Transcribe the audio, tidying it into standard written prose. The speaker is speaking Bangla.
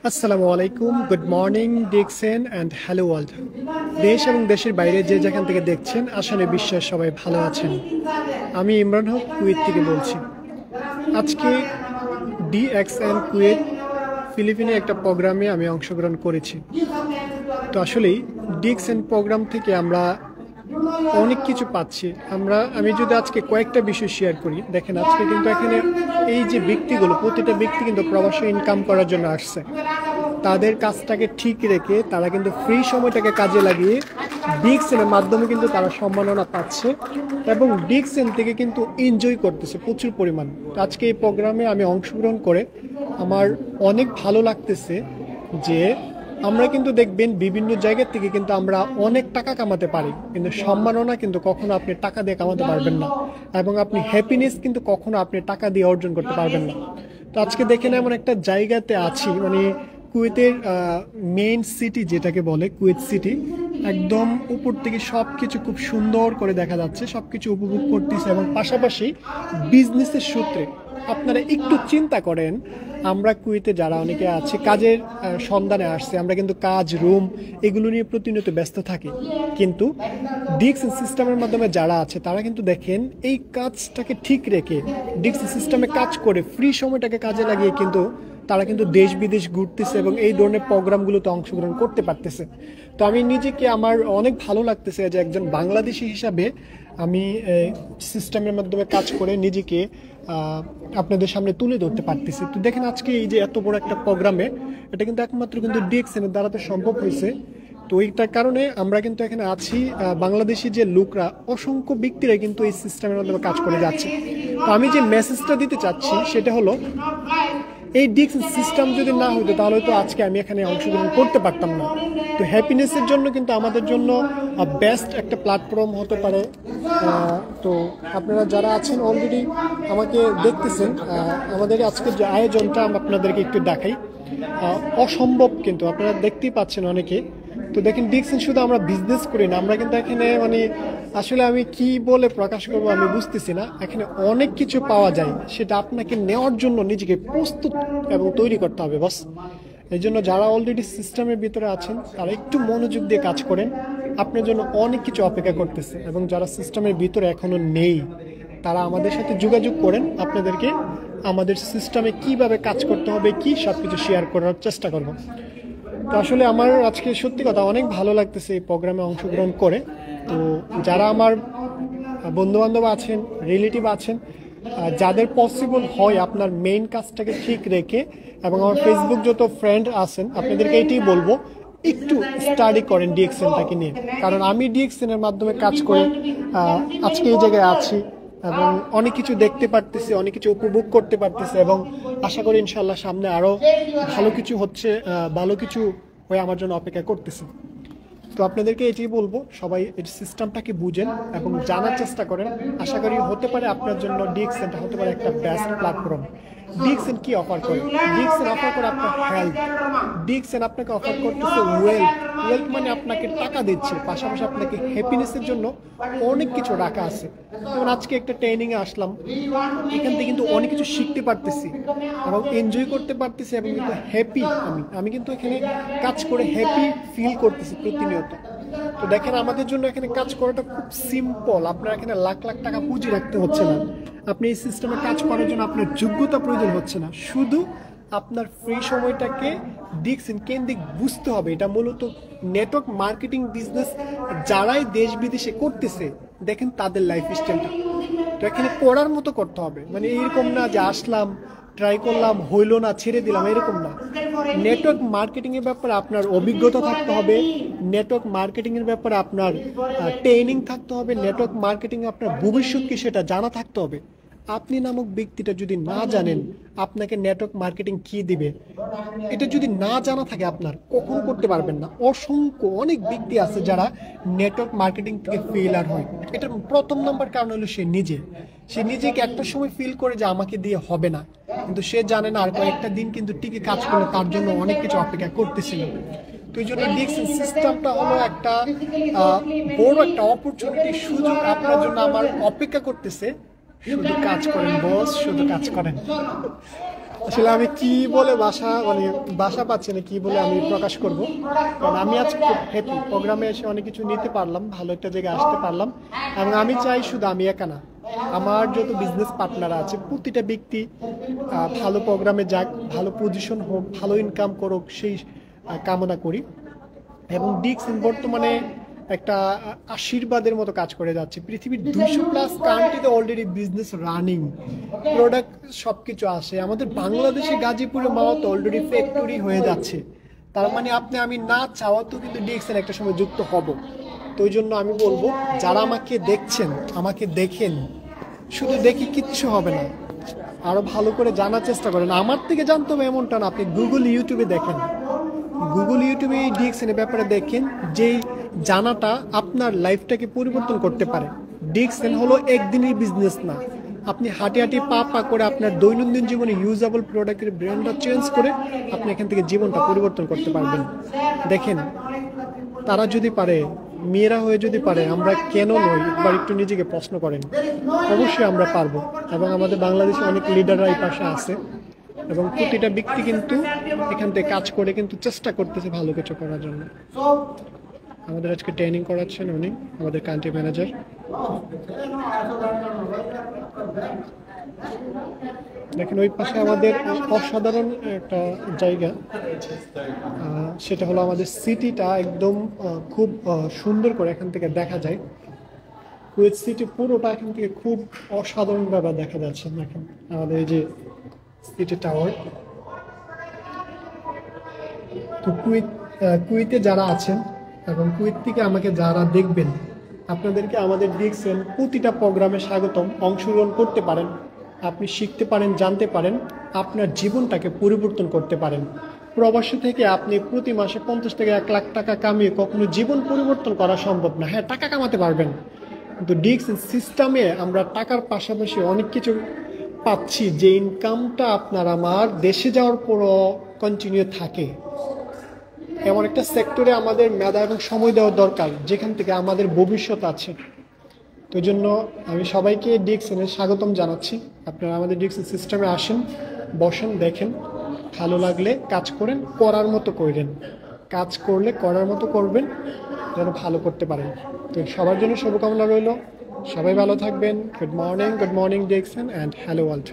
আসসালামু আলাইকুম, good morning Dixon and hello world. দেশ এবং দেশের বাইরে যে যেখান থেকে দেখছেন, আসলে বিশ্বাস সবাই ভালো আছেন। আমি ইমরান হক কুয়েত থেকে বলছি। আজকে ডিএক্সএন কুয়েত ফিলিপিনে একটা প্রোগ্রামে আমি অংশগ্রহণ করেছি। তো আসলেই ডিএক্সএন প্রোগ্রাম থেকে আমরা অনেক কিছু পাচ্ছি। আমি যদি আজকে কয়েকটা বিষয় শেয়ার করি, দেখেন আজকে কিন্তু এখানে এই যে ব্যক্তিগুলো, প্রতিটা ব্যক্তি কিন্তু প্রবাসী ইনকাম করার জন্য আসছে। তাদের কাজটাকে ঠিক রেখে তারা কিন্তু ফ্রি সময়টাকে কাজে লাগিয়ে ডিএক্সএনের মাধ্যমে কিন্তু তারা সম্মাননা পাচ্ছে এবং ডিএক্সএন থেকে কিন্তু এনজয় করতেছে প্রচুর পরিমাণ। আজকে এই প্রোগ্রামে আমি অংশগ্রহণ করে আমার অনেক ভালো লাগতেছে যে আমরা কিন্তু দেখবেন বিভিন্ন জায়গা থেকে কিন্তু আমরা অনেক টাকা কামাতে পারি, কিন্তু সম্মাননা কিন্তু কখনো আপনি টাকা দিয়ে কামাতে পারবেন না এবং আপনি হ্যাপিনেস কিন্তু কখনো আপনি টাকা দিয়ে অর্জন করতে পারবেন না। তো আজকে দেখেন এমন একটা জায়গাতে আছি, মানে কুয়েতের মেইন সিটি যেটাকে বলে কুয়েত সিটি, একদম উপর থেকে সব কিছু খুব সুন্দর করে দেখা যাচ্ছে, সব কিছু উপভোগ করতেছে এবং পাশাপাশি বিজনেসের সূত্রে আপনারা একটু চিন্তা করেন, আমরা কুয়েতে যারা অনেকে আছে কাজের সন্ধানে আসছে, আমরা কিন্তু কাজ রুম এগুলো নিয়ে প্রতিনিয়ত ব্যস্ত থাকি, কিন্তু ডিএক্সএন সিস্টেমের মাধ্যমে যারা আছে তারা কিন্তু দেখেন এই কাজটাকে ঠিক রেখে ডিএক্সএন সিস্টেমে কাজ করে ফ্রি সময়টাকে কাজে লাগিয়ে কিন্তু তারা কিন্তু দেশ বিদেশ ঘুরতেছে এবং এই ধরনের প্রোগ্রামগুলোতে অংশগ্রহণ করতে পারতেছে। তো আমি নিজেকে আমার অনেক ভালো লাগতেছে যে একজন বাংলাদেশি হিসাবে আমি সিস্টেমের মাধ্যমে কাজ করে নিজেকে আপনাদের সামনে তুলে ধরতে পারতেছি। তো দেখেন আজকে এই যে এত বড় একটা প্রোগ্রামে, এটা কিন্তু একমাত্র কিন্তু ডিএক্সএনের দ্বারা তো সম্ভব হয়েছে। তো এইটার কারণে আমরা কিন্তু এখানে আছি, বাংলাদেশি যে লোকরা অসংখ্য ব্যক্তিরা কিন্তু এই সিস্টেমের মাধ্যমে কাজ করে যাচ্ছে। তো আমি যে মেসেজটা দিতে চাচ্ছি সেটা হলো, এই ডিএক্সএন সিস্টেম যদি না হতো তাহলে তো আজকে আমি এখানে অংশগ্রহণ করতে পারতাম না। তো হ্যাপিনেসের জন্য কিন্তু আমাদের জন্য বেস্ট একটা প্ল্যাটফর্ম হতে পারে। তো আপনারা যারা আছেন অলরেডি আমাকে দেখতেছেন, আমাদের আজকের যে আয়োজনটা আমি আপনাদেরকে একটু দেখাই, অসম্ভব কিন্তু আপনারা দেখতেই পাচ্ছেন অনেকে। তো দেখেন ডিএক্সএন শুধু আমরা বিজনেস করি না, আমরা কিন্তু এখানে মানে আসলে আমি কি বলে প্রকাশ করব আমি বুঝতেছি না, এখানে অনেক কিছু পাওয়া যায়, সেটা আপনাকে নেওয়ার জন্য নিজেকে প্রস্তুত এবং তৈরি করতে হবে বস। এই জন্য যারা অলরেডি সিস্টেমের ভিতরে আছেন তারা একটু মনোযোগ দিয়ে কাজ করেন, আপনার জন্য অনেক কিছু অপেক্ষা করতেছে। এবং যারা সিস্টেমের ভিতরে এখনো নেই তারা আমাদের সাথে যোগাযোগ করেন, আপনাদেরকে আমাদের সিস্টেমে কিভাবে কাজ করতে হবে কি সব কিছু শেয়ার করার চেষ্টা করব। তো আসলে আমার আজকে সত্যি কথা অনেক ভালো লাগতেছে এই প্রোগ্রামে অংশগ্রহণ করে। তো যারা আমার বন্ধুবান্ধব আছেন, রিলেটিভ আছেন, যাদের পসিবল হয় আপনার মেইন কাজটাকে ঠিক রেখে, এবং আমার ফেসবুক যত ফ্রেন্ড আছেন আপনাদেরকে এটাই বলবো, একটু স্টাডি করেন ডিএক্সএনটাকে নিয়ে। কারণ আমি ডিএক্সএনের মাধ্যমে কাজ করে আজকে এই জায়গায় আছি এবং অনেক কিছু দেখতে পারতেছি, অনেক কিছু উপভোগ করতে পারতেছি এবং আশা করি ইনশাল্লাহ সামনে আরও ভালো কিছু হচ্ছে, ভালো কিছু হয়ে আমার জন্য অপেক্ষা করতেছে। তো আপনাদেরকে এটাই বলবো, সবাই এই সিস্টেমটাকে বুঝেন এবং জানার চেষ্টা করেন। আশা করি হতে পারে আপনার জন্য ডিএক্সএনটা হতে পারে একটা বেস্ট প্ল্যাটফর্ম। ডিএক্সএন কি অফার করে? ডিএক্সএন অফার করে আপনার হেলথ, ডিএক্সএন আপনাকে অফার করতেছে ওয়েলথ। ওয়েলথ মানে আপনাকে টাকা দিচ্ছে, পাশাপাশি আপনাকে হ্যাপিনেসের জন্য অনেক কিছু রাখা আছে। যেমন আজকে একটা ট্রেনিংয়ে আসলাম, এখান থেকে কিন্তু অনেক কিছু শিখতে পারতেছি এবং এনজয় করতে পারতেছি এবং কিন্তু হ্যাপি। আমি কিন্তু এখানে কাজ করে হ্যাপি ফিল করতেছি প্রতিনিয়ত। তো দেখেন আমাদের জন্য এখানে কাজ করাটা খুব সিম্পল, আপনার এখানে লাখ লাখ টাকা পুঁজি রাখতে হচ্ছে না, আপনি এই সিস্টেমে কাজ করার জন্য আপনার যোগ্যতা প্রয়োজন হচ্ছে না, শুধু আপনার ফ্রি সময়টাকে ডিএক্সএন কেন্দ্রিক বুঝতে হবে। এটা মূলত নেটওয়ার্ক মার্কেটিং বিজনেস যারাই দেশ বিদেশে করতেছে দেখেন তাদের লাইফ স্টাইলটা তো এখানে পড়ার মতো করতে হবে। মানে এরকম না যে আসলাম ট্রাই করলাম হইলো না ছেড়ে দিলাম, এরকম না। নেটওয়ার্ক মার্কেটিং এর ব্যাপারে আপনার অভিজ্ঞতা থাকতে হবে, নেটওয়ার্ক মার্কেটিং এর ব্যাপারে আপনার ট্রেনিং থাকতে হবে, নেটওয়ার্ক মার্কেটিং আপনার ভবিষ্যৎ কি সেটা জানা থাকতে হবে। আপনি নামক ব্যক্তিটা যদি না জানেন আপনাকে নেটওয়ার্ক মার্কেটিং কি দিবে, এটা যদি না জানা থাকে আপনার কখনো করতে পারবেন না। অসংখ্য অনেক ব্যক্তি আছে যারা নেটওয়ার্ক মার্কেটিং থেকে ফেইলার হয়। এটার প্রথম নম্বর কারণ হলো সে নিজেকে একটা সময় ফিল করে যে আমাকে দিয়ে হবে না, কিন্তু সে জানে না আর কয়েকটা দিন কিন্তু টিকে কাজ করলে তার জন্য অনেক কিছু অপেক্ষা করতেছিল। তো এই জন্য ডিএক্সএন সিস্টেমটা হলো একটা বড় একটা অপরচুনিটি, সুযোগ আপনার জন্য আমার অপেক্ষা করতেছে। শুধু কাজ করেন বস, শুধু কাজ করেন। আসলে আমি কি বলে ভাষা পাচ্ছি না কি বলে আমি প্রকাশ করব, কারণ আমি আজকে খুব হ্যাপি প্রোগ্রামে এসে অনেক কিছু নিতে পারলাম, ভালো একটা জায়গায় আসতে পারলাম। এবং আমি চাই শুধু আমি একা না, আমার যত বিজনেস পার্টনার আছে প্রতিটা ব্যক্তি ভালো প্রোগ্রামে যাক, ভালো পজিশন হোক, ভালো ইনকাম করুক, সেই কামনা করি। এবং ডিক্সন বর্তমানে একটা আশীর্বাদের মতো কাজ করে যাচ্ছে। পৃথিবীর 200+ কান্ট্রিতে অলরেডি বিজনেস রানিং, প্রোডাক্ট সব কিছু আসে। আমাদের বাংলাদেশে গাজীপুরে মাওয়াতে অলরেডি ফ্যাক্টরি হয়ে যাচ্ছে। তার মানে আপনি আমি না চাওয়াতেও কিন্তু ডিক্সন একটা সময় যুক্ত হব। তো ওই জন্য আমি বলবো, যারা আমাকে দেখছেন, আমাকে দেখেন, শুধু দেখি কিচ্ছু হবে না, আরো ভালো করে জানার চেষ্টা করেন। আমার থেকে জানতে হবে এমনটা না, আপনি গুগল ইউটিউবে দেখেন, গুগল ইউটিউবে এই ডিএক্সএন এর ব্যাপারে দেখেন, যেই জানাটা আপনার লাইফটাকে পরিবর্তন করতে পারে। ডিএক্সএন হলো একদিনের বিজনেস না, আপনি হাঁটি হাঁটি পা পা করে আপনার দৈনন্দিন জীবনে ইউজেবল প্রোডাক্টের ব্র্যান্ডটা চেঞ্জ করে আপনি এখান থেকে জীবনটা পরিবর্তন করতে পারবেন। দেখেন, তারা যদি পারে, মেয়েরা হয়ে যদি পারে, আমরা কেন নই? একবার একটু নিজেকে প্রশ্ন করেন। অবশ্যই আমরা পারবো, এবং আমাদের বাংলাদেশে অনেক লিডাররা এই পাশে আছে, এবং প্রতিটা ব্যক্তি কিন্তু এখান থেকে কাজ করে কিন্তু চেষ্টা করতেছে ভালো কিছু করার জন্য। আমাদের আজকে ট্রেনিং করাচ্ছেন উনি, আমাদের কান্ট্রি ম্যানেজার। দেখেন ওই পাশে আমাদের অসাধারণ একটা জায়গা, সেটা হলো আমাদের সিটিটা একদম খুব সুন্দর করে এখান থেকে দেখা যায়। কুয়েত সিটি পুরোটা এখান থেকে খুব অসাধারণভাবে দেখা যাচ্ছে। দেখেন আমাদের এই যে সিটি টাওয়ার। তো কুয়েতে যারা আছেন এবং কুয়েত থেকে আমাকে যারা দেখবেন, আপনাদেরকে আমাদের দেখছেন প্রতিটা প্রোগ্রামে স্বাগতম। অংশগ্রহণ করতে পারেন, আপনি শিখতে পারেন, জানতে পারেন, আপনার জীবনটাকে পরিবর্তন করতে পারেন। প্রবাসী থেকে আপনি প্রতি মাসে 50 থেকে 1 লাখ টাকা কামিয়ে কখনো জীবন পরিবর্তন করা সম্ভব না। হ্যাঁ, টাকা কামাতে পারবেন, কিন্তু ডিএক্সএন সিস্টেমে আমরা টাকার পাশাপাশি অনেক কিছু পাচ্ছি, যে ইনকামটা আপনার আমার দেশে যাওয়ার পরও কন্টিনিউ থাকে। এমন একটা সেক্টরে আমাদের মেধা এবং সময় দেওয়া দরকার, যেখান থেকে আমাদের ভবিষ্যৎ আছে। তো এই জন্য আমি সবাইকে ডিএক্সএন এর স্বাগতম জানাচ্ছি। আপনারা আমাদের ডিএক্সএন সিস্টেমে আসেন, বসেন, দেখেন, ভালো লাগলে কাজ করেন, করার মতো করেন। কাজ করলে করার মতো করবেন, যেন ভালো করতে পারেন। তো সবার জন্য শুভকামনা রইল, সবাই ভালো থাকবেন। Good morning DXN, and hello world.